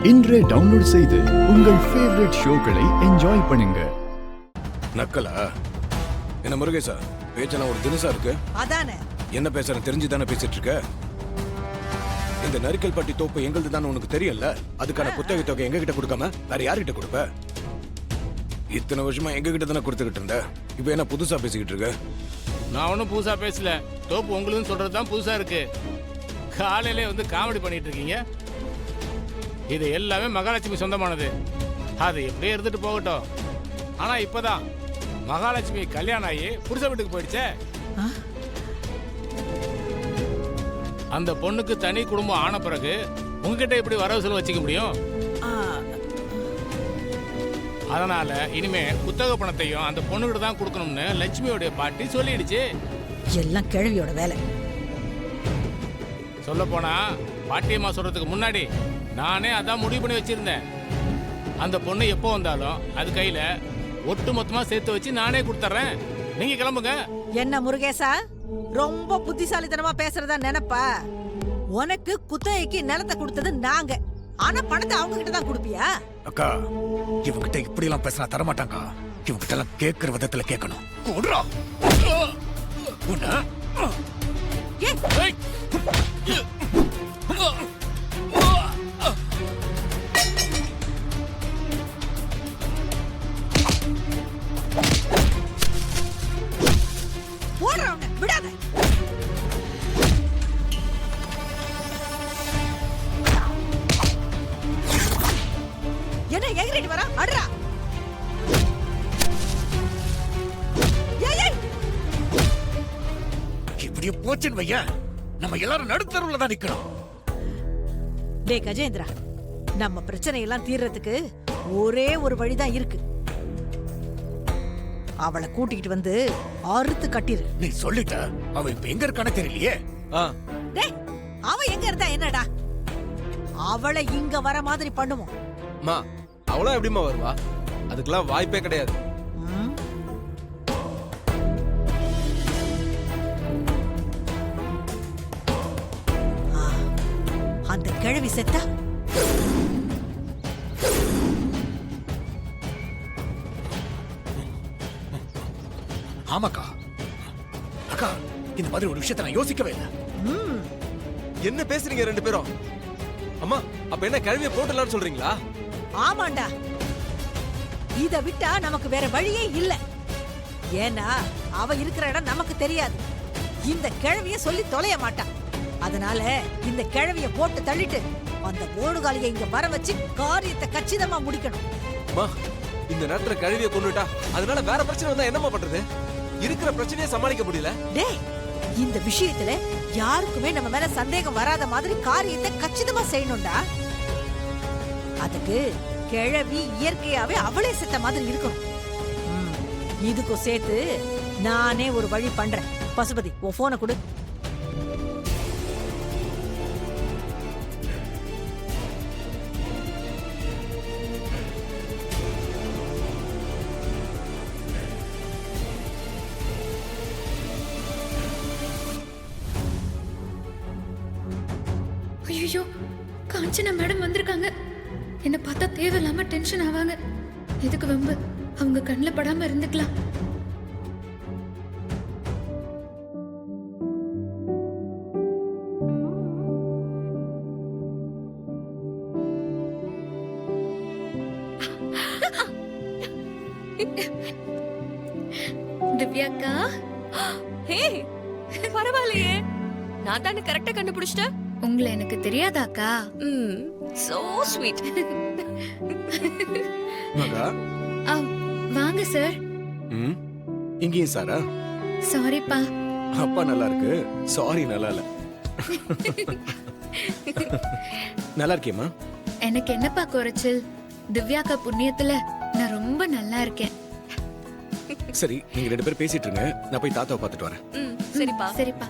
இன்றே டவுன்லோட் செய்து உங்கள் ஃபேவரட் ஷோக்களை என்ஜாய் பண்ணுங்க. நக்கலா என்ன முருகேசா, பேச்செல்லாம் ஒரு தினசா இருக்கு. அதானே என்ன பேசுறேன் தெரிஞ்சுதானே பேசிட்டு இருக்க. இந்த நரிக்கல் பட்டி தோப்பு எங்களுது தான் உனக்கு தெரியல. அதுக்கான புத்தக தொகை எங்க கிட்ட கொடுக்காம வேற யார்கிட்ட கொடுப்ப? இத்தனை வருஷமா எங்க கிட்ட தானே கொடுத்துக்கிட்டு இருந்த. இப்ப என்ன புதுசா பேசிக்கிட்டு இருக்க? நான் ஒன்றும் புதுசா பேசல. தோப்பு உங்களுக்கு சொல்றது தான் புதுசா இருக்கு. காலையிலே வந்து காமெடி பண்ணிட்டு இருக்கீங்க. இது எல்லாமே மகாலட்சுமி சொந்தமானது. அது எப்படியே இருந்துட்டு போகட்டும். ஆனா இப்பதான் மகாலட்சுமி கல்யாணம் ஆகி புருஷ வீட்டுக்கு போயிடுச்சே. அந்த பொண்ணுக்கு தனி குடும்பம் ஆன பிறகு உங்ககிட்ட எப்படி வரவு செலவு வச்சுக்க முடியும்? அதனால இனிமே புத்தக பணத்தையும் அந்த பொண்ணுகிட்ட தான் கொடுக்கணும்னு லட்சுமியோட பாட்டி சொல்லிடுச்சு. எல்லாம் கிழவியோட வேலை. சொல்ல போனா பாட்டியம்மா சொல்றதுக்கு முன்னாடி நானே அதான் முடிவு பண்ணி வச்சிருந்தேன். அந்த பொண்ணு எப்போ வந்தாலும் அது கையில ஒட்டு மொத்தமா சேர்த்து வச்சு நானே கொடுத்துறேன். நீங்க கிளம்புங்க. என்ன முருகேசா, ரொம்ப புத்திசாலித்தனமா பேசுறதா நினைப்பா? உனக்கு குத்தகைக்கு நிலத்தை கொடுத்தது நாங்க, ஆனா பணத்தை அவங்க கிட்ட தான் கொடுப்பியா? அக்கா, இவங்கிட்ட இப்படி எல்லாம் பேசினா தரமாட்டாங்க. இவங்கிட்ட எல்லாம் கேட்கிற விதத்துல கேட்கணும். கொடுறா. போடுறவன விடாத. என்ன எகிரிட்டு வர? அடரா. இப்படியே போச்சுன்னு வையா, நம்ம எல்லாரும் நடுத்தருவுல தான் நிக்கணும். டே கஜேந்திரா, நம்ம பிரச்சனை எல்லாம் தீர்றதுக்கு ஒரே ஒரு வழிதான் இருக்கு. அவளை கூட்டிக்கிட்டு வந்து அறுத்து கட்டிரு. நீ சொல்லிட்ட. அவ இப்ப எங்க இருக்கானே தெரியலையே. டேய், அவ எங்க இருந்தா என்னடா? அவளை இங்க வர மாதிரி பண்ணுவோம். மா, அவளா எப்படிமா வருவா? அதுக்கெல்லாம் வாய்ப்பே கிடையாது. அந்த கிழவி செத்தா ஆமாக்கா. அக்கா, இந்த மாதிரி ஒரு விஷயத்தை நான் யோசிக்கவே இல்லை. என்ன பேசுறீங்க ரெண்டு பேரும்? அம்மா, அப்ப என்ன கிழவிய போட்டலாம்னு சொல்றீங்களா? ஆமாண்டா, இத விட்டா நமக்கு வேற வழியே இல்ல. ஏன்னா அவ இருக்கிற இடம் நமக்கு தெரியாது. இந்த கிழவிய சொல்லி தொலைய மாட்டா. அதனால இந்த கிழவிய போட்டு தள்ளிட்டு அந்த ஓடுகாலியை இங்க வர வச்சு காரியத்தை கச்சிதமா முடிக்கணும். அம்மா, இந்த நேரத்துல கிழவிய கொன்னுட்டா அதனால வேற பிரச்சனை வந்தா என்னம்மா பண்றது? இருக்கிற பிரச்சனையை சமாளிக்க முடியல. டேய், இந்த விஷயத்துல யாருக்குமே நம்ம மேல சந்தேகம் வராத மாதிரி காரியத்தை கச்சிதமா செய்யணும்டா. அதுக்கு கிழவி இயற்கையாவே அவளே செத்த மாதிரி இருக்கணும். இதுக்கும் சேர்த்து நானே ஒரு வழி பண்றேன். பசுபதி, உன் போனை கொடு. ஐயோ, காஞ்சனா மேடம் வந்திருக்காங்க. என்ன பார்த்தா தேவையில்லாம டென்ஷன் ஆவாங்க. எதுக்கு வம்பு? அவங்க கண்ணில் படாம இருந்துக்கலாம். திவ்யாக்கா, ஹே, பரவாயில்லையே, நான் தானே கரெக்டா கண்டுபிடிச்சிட்டேன். உங்களை எனக்கு தெரியாதாக்கா? So sweet. மகா, வாங்க சார். இங்கேயும் சாரா? சாரிப்பா. அப்பா நல்லா இருக்கு, சாரி நல்லா இல்ல. நல்லா இருக்கியம்மா? எனக்கு என்னப்பா குறைச்சல்? திவ்யாக்கா புண்ணியத்துல நான் ரொம்ப நல்லா இருக்கேன். சரி, நீங்க ரெண்டு பேரும் பேசிட்டு இருங்க, நான் போய் தாத்தாவை பார்த்துட்டு வரேன். சரிப்பா. சரிப்பா.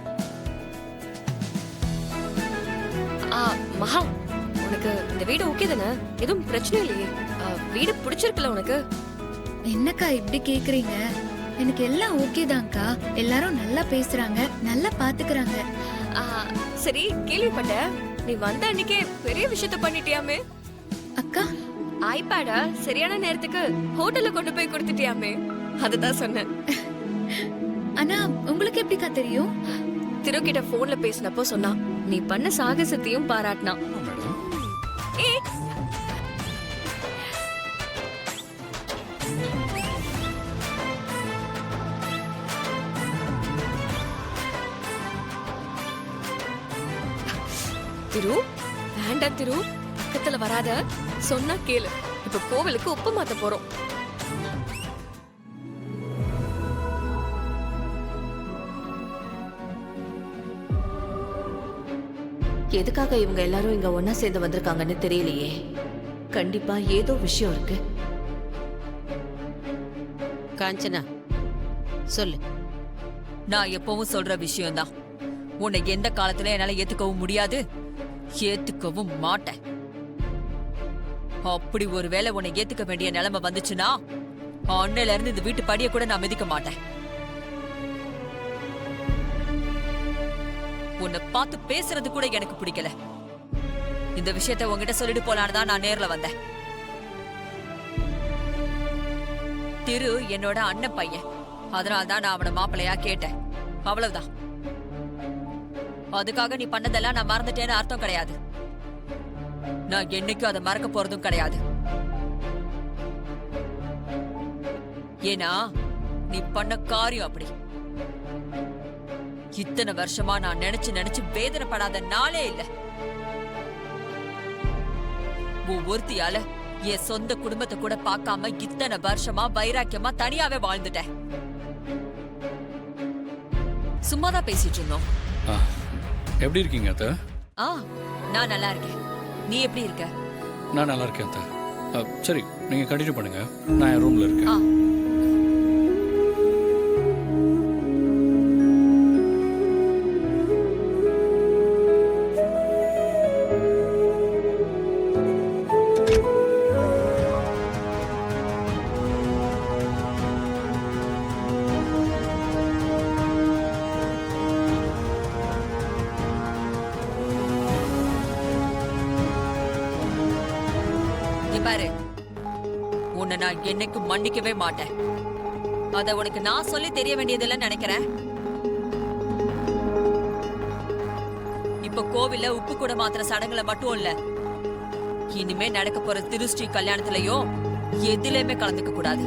மகா, உனக்கு இந்த வீடு ஓகே தானே? எதுவும் பிரச்சனை இல்லையே? வீடு பிடிச்சிருக்குல்ல உனக்கு? என்னக்கா இப்படி கேக்குறீங்க? எனக்கு எல்லாம் ஓகே தான்க்கா. எல்லாரும் நல்லா பேசுறாங்க, நல்லா பாத்துக்கறாங்க. சரி, கேள்விப்பட்டேன் நீ வந்த அன்னைக்கே பெரிய விஷயத்த பண்ணிட்டியாமே. அக்கா ஐபேட சரியான நேரத்துக்கு ஹோட்டல்ல கொண்டு போய் கொடுத்துட்டியாமே அதுதான் சொன்னேன். ஆனா உங்களுக்கு எப்படிக்கா தெரியும்? திரு கிட்ட போன்ல பேசினப்போ சொன்னா நீ பண்ண சாகசத்தையும் பாராட்டினா. ஏய், திரு வேண்டாம் திரு, பக்கத்துல வராத, சொன்னா கேளு. இப்ப கோவிலுக்கு உப்பு மாத்த போறோம். எதுக்காக இவங்க எல்லாரும் இங்க ஒன்னா சேர்ந்து வந்திருக்காங்கன்னு தெரியலையே. கண்டிப்பா ஏதோ விஷயம் இருக்கு. காஞ்சனா சொல்லு. நான் எப்பவும் சொல்ற விஷயம்தான். உன்னை எந்த காலத்துல என்னால ஏத்துக்கவும் முடியாது, ஏத்துக்கவும் மாட்டேன். அப்படி ஒருவேளை உன்னை ஏத்துக்க வேண்டிய நிலைமை வந்துச்சுன்னா அன்னையில இருந்து இந்த வீட்டு படிய கூட நான் மிதிக்க மாட்டேன். உன்னை பார்த்து பேசுறது கூட எனக்கு பிடிக்கல. இந்த விஷயத்தை உன்கிட்ட சொல்லிட்டு போலான்னு தான் நான் நேர்ல வந்தேன். திரு என்னோட அண்ணன் பையன், அதனால்தான் நான் அவனை மாப்பிள்ளையா கேட்டேன். அவ்வளவுதான். அதுக்காக நீ பண்ணதெல்லாம் நான் மறந்துட்டேன்னு அர்த்தம் கிடையாது. நான் என்னைக்கும் அதை மறக்க போறதும் கிடையாது. ஏன்னா நீ பண்ண காரியம் அப்படி. இத்தனை வருஷமா நான் நினைச்சு நினைச்சு வேதனைப்படாத நாளே இல்ல. ஒவ்வொருத்தியால என் சொந்த குடும்பத்தை கூட பார்க்காம இத்தனை வருஷமா வைராக்கியமா தனியாவே வாழ்ந்துட்டேன். சும்மாதான் பேசிட்டு இருந்தோம். எப்படி இருக்கீங்க அத்தை? நான் நல்லா இருக்கேன். நீ எப்படி இருக்க? நான் நல்லா இருக்கேன் அத்தை. சரி, நீங்க கண்டினியூ பண்ணுங்க, நான் என் ரூம்ல இருக்கேன். பாரு, உன்னை நான் என்னைக்கு மன்னிக்கவே மாட்டேன். அத உனக்கு நான் சொல்லி தெரிய வேண்டியதில்லைன்னு நினைக்கிறேன். இப்ப கோவில்ல உப்பு கூட மாத்திர சடங்குல மட்டும் இல்ல, இனிமே நடக்க போற திருஷ்டி கல்யாணத்திலயும் எதிலையுமே கலந்துக்க கூடாது.